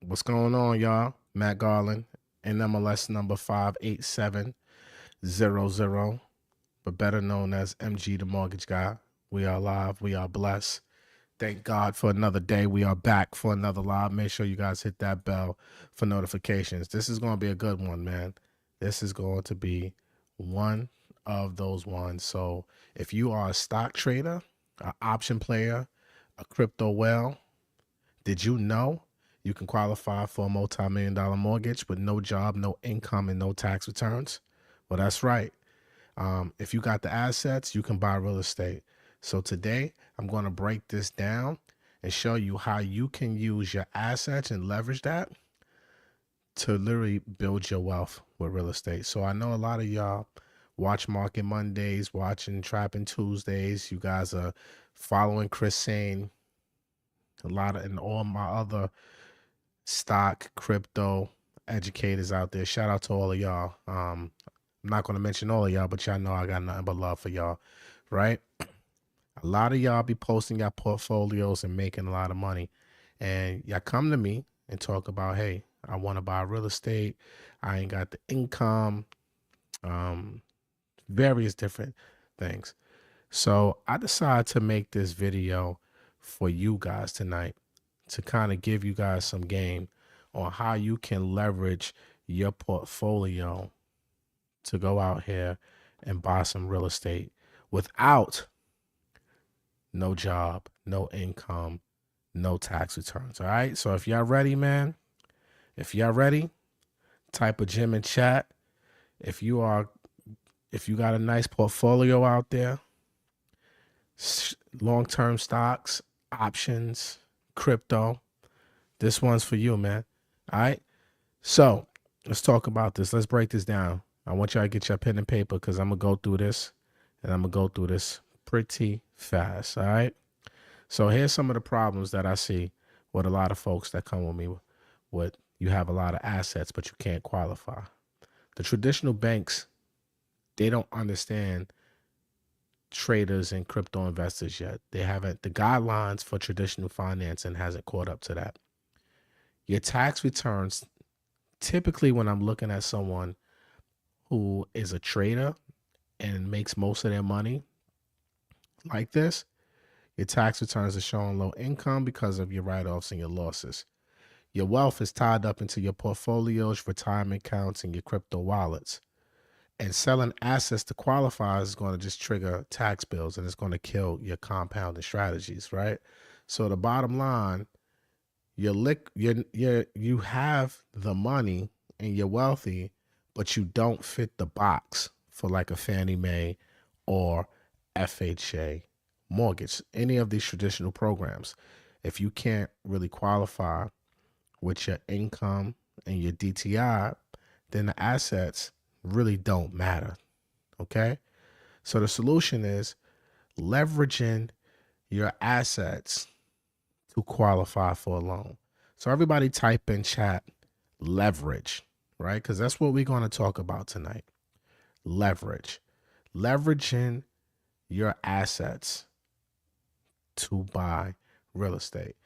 What's going on, y'all? Matt Garland, NMLS number 58700, but better known as MG the Mortgage Guy. We are live. We are blessed. Thank God for another day. We are back for another live. Make sure you guys hit that bell for notifications. This is going to be a good one, man. This is going to be one of those ones. So if you are a stock trader, an option player, a crypto whale, did you know you can qualify for a multi-million-dollar mortgage with no job, no income, and no tax returns? Well, that's right. If you got the assets, you can buy real estate. So today, I'm going to break this down and show you how you can use your assets and leverage that to literally build your wealth with real estate. So I know a lot of y'all watch Market Mondays, watching Trapping Tuesdays. You guys are following Chris Sane, and all my other stock, crypto educators out there. Shout out to all of y'all. I'm not going to mention all of y'all, but y'all know I got nothing but love for y'all, right? A lot of y'all be posting your portfolios and making a lot of money. And y'all come to me and talk about, hey, I want to buy real estate. I ain't got the income, various different things. So I decided to make this video for you guys tonight to kind of give you guys some game on how you can leverage your portfolio to go out here and buy some real estate without no job, no income, no tax returns. All right. So if y'all ready, man, if y'all ready, type a gym in chat. If you got a nice portfolio out there, long-term stocks, options, crypto, this one's for you, man. All right. So let's talk about this. Let's break this down. I want y'all to get your pen and paper because I'm going to go through this and I'm going to go through this pretty fast. All right. So here's some of the problems that I see with a lot of folks that come with me with you have a lot of assets, but you can't qualify. The traditional banks, they don't understand traders and crypto investors yet. They haven't, the guidelines for traditional financing hasn't caught up to that. Your tax returns, typically when I'm looking at someone who is a trader and makes most of their money like this, your tax returns are showing low income because of your write-offs and your losses. Your wealth is tied up into your portfolios, retirement accounts, and your crypto wallets. And selling assets to qualify is going to just trigger tax bills and it's going to kill your compounding strategies, right? So the bottom line, you have the money and you're wealthy, but you don't fit the box for like a Fannie Mae or FHA mortgage, any of these traditional programs. If you can't really qualify with your income and your DTI, then the assets really don't matter. Okay. So the solution is leveraging your assets to qualify for a loan. So everybody type in chat leverage, right? Because that's what we're going to talk about tonight. Leverage. Leveraging your assets to buy real estate.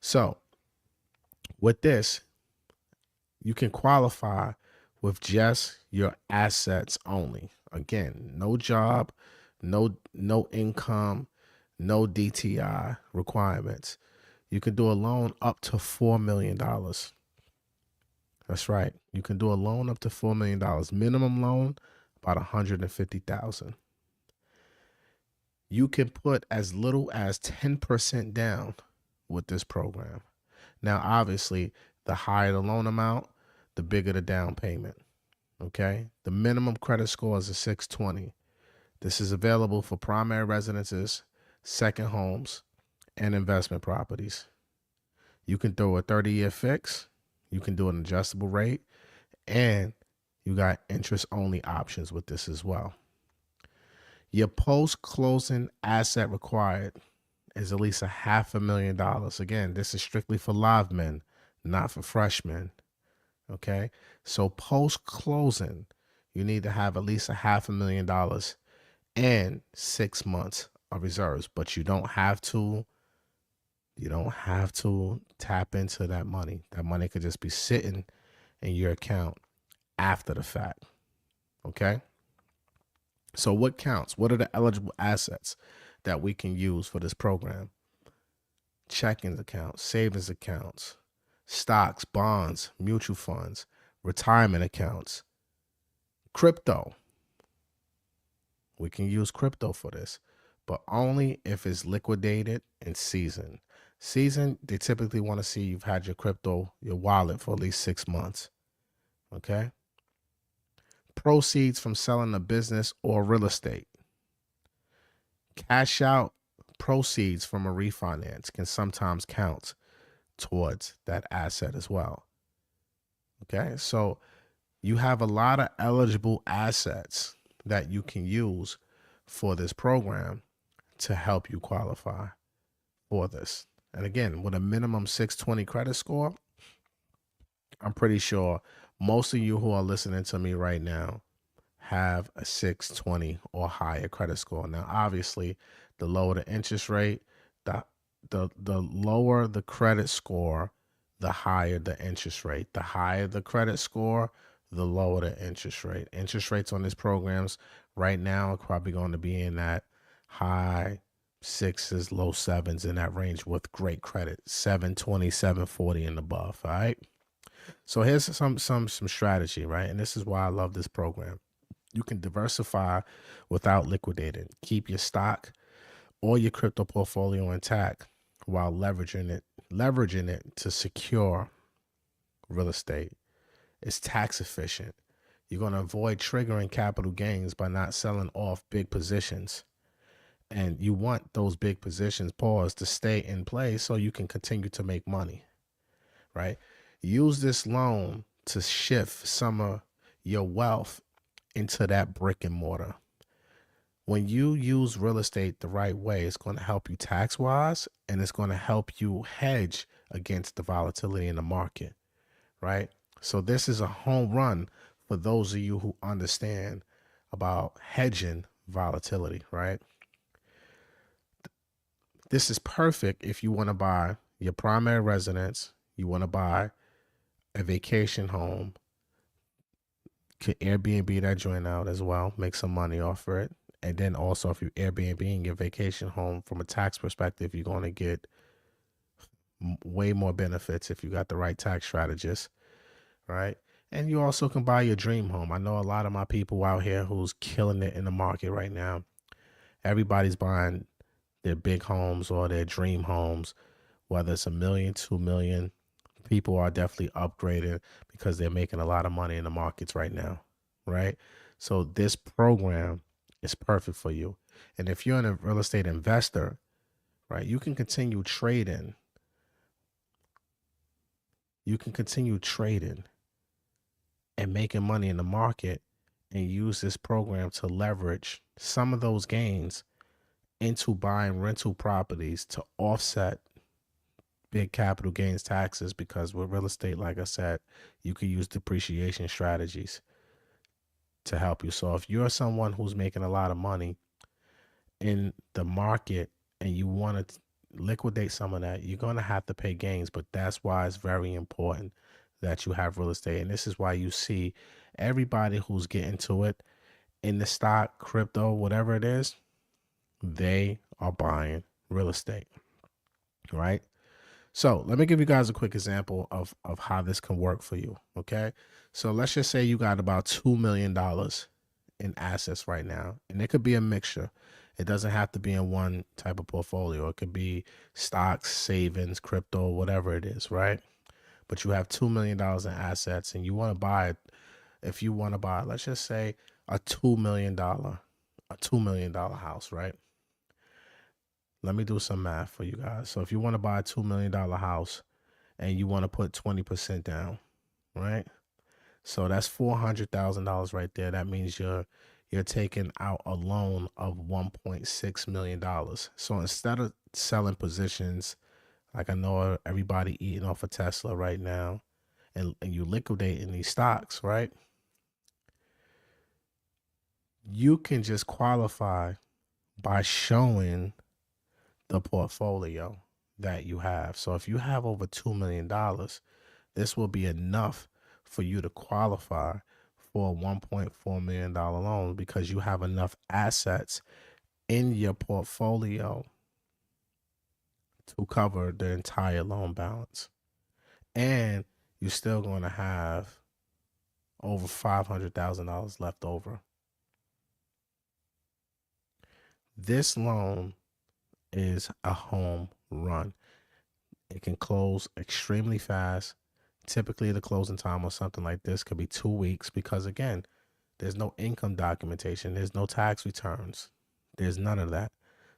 So with this, you can qualify with just your assets only. Again, no job, no income, no DTI requirements. You can do a loan up to $4 million. That's right. You can do a loan up to $4 million. Minimum loan, about $150,000. You can put as little as 10% down with this program. Now, obviously, the higher the loan amount, the bigger the down payment. Okay. The minimum credit score is a 620. This is available for primary residences, second homes, and investment properties. You can throw a 30-year fix. You can do an adjustable rate, and you got interest-only options with this as well. Your post-closing asset required is at least $500,000. Again, this is strictly for live men, not for freshmen. Okay, so post-closing, you need to have at least $500,000 and 6 months of reserves, but you don't have to You don't have to tap into that money. That money could just be sitting in your account after the fact. Okay. So, what counts? What are the eligible assets that we can use for this program? Checking accounts, savings accounts, stocks, bonds, mutual funds, retirement accounts, crypto. We can use crypto for this, but only if it's liquidated and seasoned. Seasoned, they typically want to see you've had your crypto, your wallet for at least 6 months. Okay. Proceeds from selling a business or real estate. Cash out proceeds from a refinance can sometimes count towards that asset as well. Okay. So you have a lot of eligible assets that you can use for this program to help you qualify for this. And again, with a minimum 620 credit score, I'm pretty sure most of you who are listening to me right now have a 620 or higher credit score. Now, obviously, the lower the interest rate, the the lower the credit score, the higher the interest rate. The higher the credit score, the lower the interest rate. Interest rates on these programs right now are probably going to be in that high sixes, low sevens, in that range with great credit, 720, 740 and above. All right. So here's some strategy, right? And this is why I love this program. You can diversify without liquidating. Keep your stock or your crypto portfolio intact while leveraging it to secure real estate. It's tax efficient. You're going to avoid triggering capital gains by not selling off big positions. And you want those big positions paused to stay in place so you can continue to make money, right? Use this loan to shift some of your wealth into that brick and mortar. When you use real estate the right way, it's going to help you tax wise and it's going to help you hedge against the volatility in the market, right? So, this is a home run for those of you who understand about hedging volatility, right? This is perfect if you want to buy your primary residence, you want to buy a vacation home, could Airbnb that joint out as well, make some money off of it. And then also, if you Airbnb your vacation home from a tax perspective, you're going to get way more benefits if you got the right tax strategist, right? And you also can buy your dream home. I know a lot of my people out here who's killing it in the market right now. Everybody's buying their big homes or their dream homes, whether it's 1 million, 2 million. People are definitely upgrading because they're making a lot of money in the markets right now, right? So this program is perfect for you. And if you're a real estate investor, right, you can continue trading. You can continue trading and making money in the market and use this program to leverage some of those gains into buying rental properties to offset big capital gains taxes, because with real estate, like I said, you can use depreciation strategies to help you. So if you're someone who's making a lot of money in the market and you want to liquidate some of that, you're going to have to pay gains. But that's why it's very important that you have real estate. And this is why you see everybody who's getting to it in the stock, crypto, whatever it is, they are buying real estate, right? So let me give you guys a quick example of how this can work for you. Okay. So let's just say you got about $2 million in assets right now, and it could be a mixture. It doesn't have to be in one type of portfolio. It could be stocks, savings, crypto, whatever it is, right? But you have $2 million in assets and you want to buy it. If you want to buy, let's just say a $2 million house, right? Let me do some math for you guys. So if you want to buy a $2 million house and you want to put 20% down, right? So that's $400,000 right there. That means you're taking out a loan of $1.6 million. So instead of selling positions, like I know everybody eating off of Tesla right now, and you liquidating these stocks, right? You can just qualify by showing the portfolio that you have. So if you have over $2 million, this will be enough for you to qualify for a $1.4 million loan because you have enough assets in your portfolio to cover the entire loan balance. And you're still going to have over $500,000 left over. This loan is a home run. It can close extremely fast. Typically, the closing time on something like this could be 2 weeks because, again, there's no income documentation, there's no tax returns, there's none of that.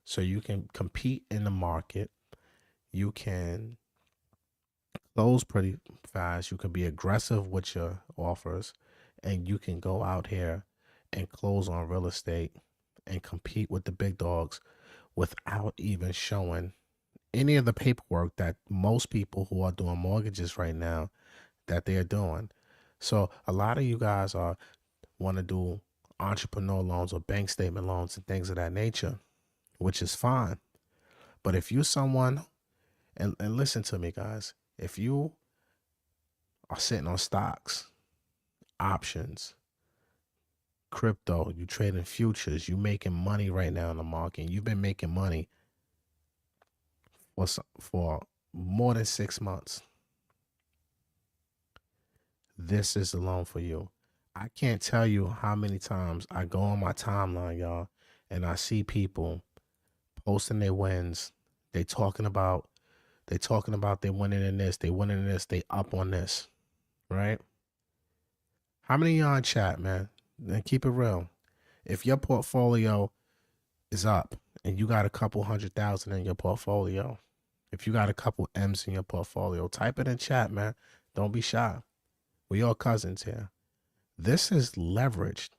So you can compete in the market. You can close pretty fast. You can be aggressive with your offers, and you can go out here and close on real estate and compete with the big dogs without even showing any of the paperwork that most people who are doing mortgages right now that they're doing. So a lot of you guys are want to do entrepreneur loans or bank statement loans and things of that nature, which is fine. But if you're someone, and listen to me, guys, if you are sitting on stocks, options, crypto, you trading futures, you making money right now in the market, and you've been making money for more than 6 months, this is the loan for you. I can't tell you how many times I go on my timeline, y'all, and I see people posting their wins. They talking about they winning in this, they winning in this, they up on this, right? How many of y'all in chat, man? And keep it real. If your portfolio is up and you got a couple 100,000 in your portfolio, if you got a couple M's in your portfolio, type it in chat, man. Don't be shy. We all cousins here. This is leveraged.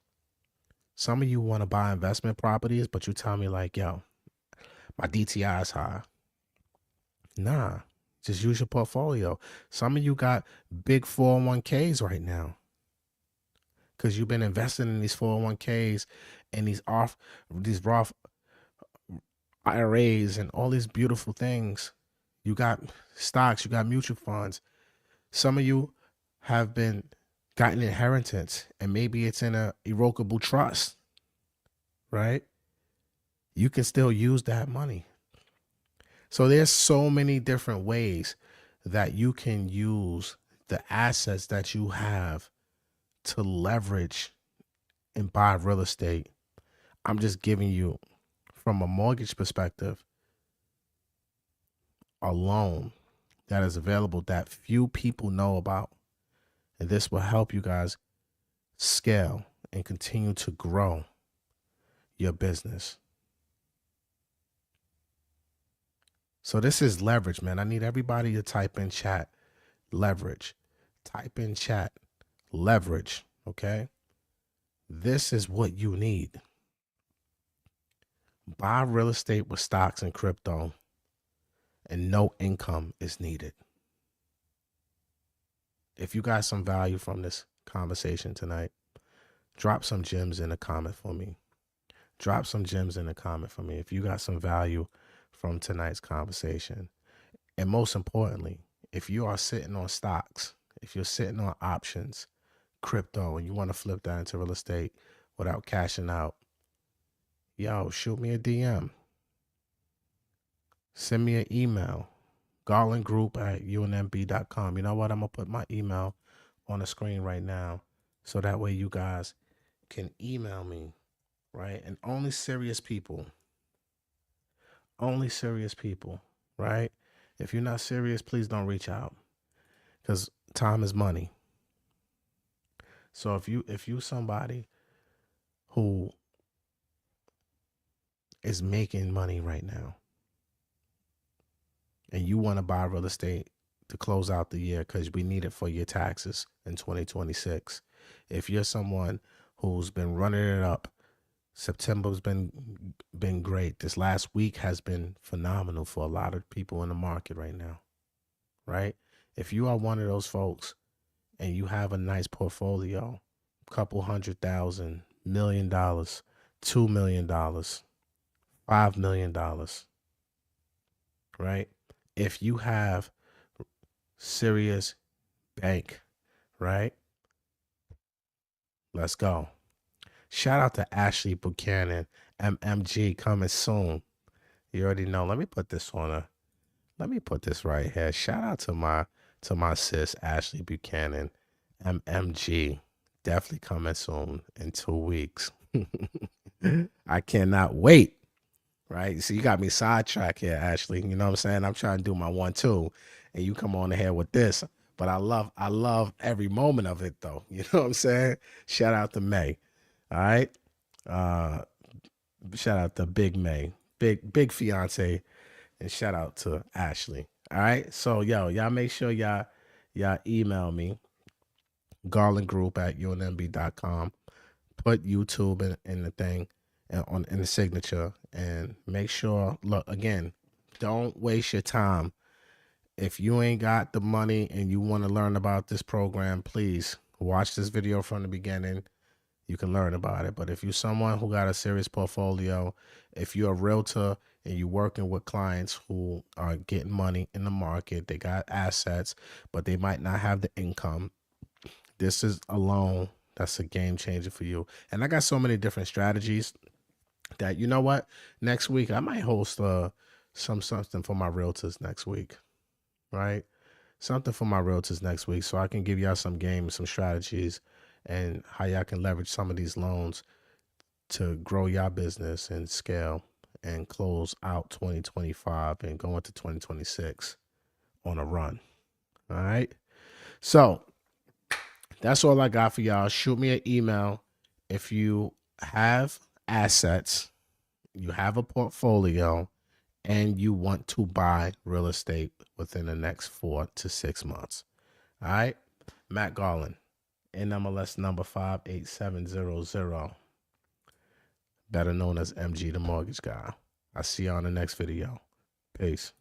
Some of you want to buy investment properties, but you tell me like, yo, my DTI is high. Nah, just use your portfolio. Some of you got big 401ks right now because you've been investing in these 401ks and these Roth IRAs and all these beautiful things. You got stocks, you got mutual funds. Some of you have been gotten inheritance and maybe it's in a irrevocable trust, right? You can still use that money. So there's so many different ways that you can use the assets that you have to leverage and buy real estate. I'm just giving you, from a mortgage perspective, a loan that is available that few people know about. And this will help you guys scale and continue to grow your business. So this is leverage, man. I need everybody to type in chat, leverage. Type in chat, leverage, okay? This is what you need. Buy real estate with stocks and crypto, and no income is needed. If you got some value from this conversation tonight, drop some gems in the comment for me. Drop some gems in the comment for me if you got some value from tonight's conversation. And most importantly, if you are sitting on stocks, if you're sitting on options, crypto, and you want to flip that into real estate without cashing out, yo, shoot me a DM. Send me an email, garlandgroup@unmb.com. You know what? I'm going to put my email on the screen right now so that way you guys can email me, right? And only serious people, right? If you're not serious, please don't reach out because time is money. So if you somebody who is making money right now and you want to buy real estate to close out the year because we need it for your taxes in 2026. If you're someone who's been running it up, September's been great. This last week has been phenomenal for a lot of people in the market right now, right? If you are one of those folks and you have a nice portfolio, couple $100,000, $1 million, $2 million, $5 million, right? if you have serious bank, right? Let's go. Shout out to Ashley Buchanan, MMG, coming soon. You already know. Let me put this on a. Let me put this right here. Shout out to my sis Ashley Buchanan, MMG. Definitely coming soon in 2 weeks. I cannot wait. Right. So you got me sidetracked here, Ashley. You know what I'm saying? I'm trying to do my 1-2, and you come on ahead with this. But I love every moment of it though. You know what I'm saying? Shout out to May. All right. Uh Shout out to Big May. Big fiance. And shout out to Ashley. All right. So y'all make sure y'all email me, garlandgroup@unmb.com. Put YouTube in the thing and in the signature, and make sure, look, again, don't waste your time. If you ain't got the money and you want to learn about this program, please watch this video from the beginning. You can learn about it. But if you're someone who got a serious portfolio, if you're a realtor and you're working with clients who are getting money in the market, they got assets, but they might not have the income, this is a loan that's a game changer for you. And I got so many different strategies that, you know what, next week I might host something for my realtors next week, right? Something for my realtors next week, so I can give y'all some games, some strategies, and how y'all can leverage some of these loans to grow your business and scale and close out 2025 and go into 2026 on a run. All right. So that's all I got for y'all. Shoot me an email if you have assets, you have a portfolio, and you want to buy real estate within the next 4 to 6 months. All right. Matt Garland, NMLS number 58700, better known as MG the Mortgage Guy. I'll see you on the next video. Peace.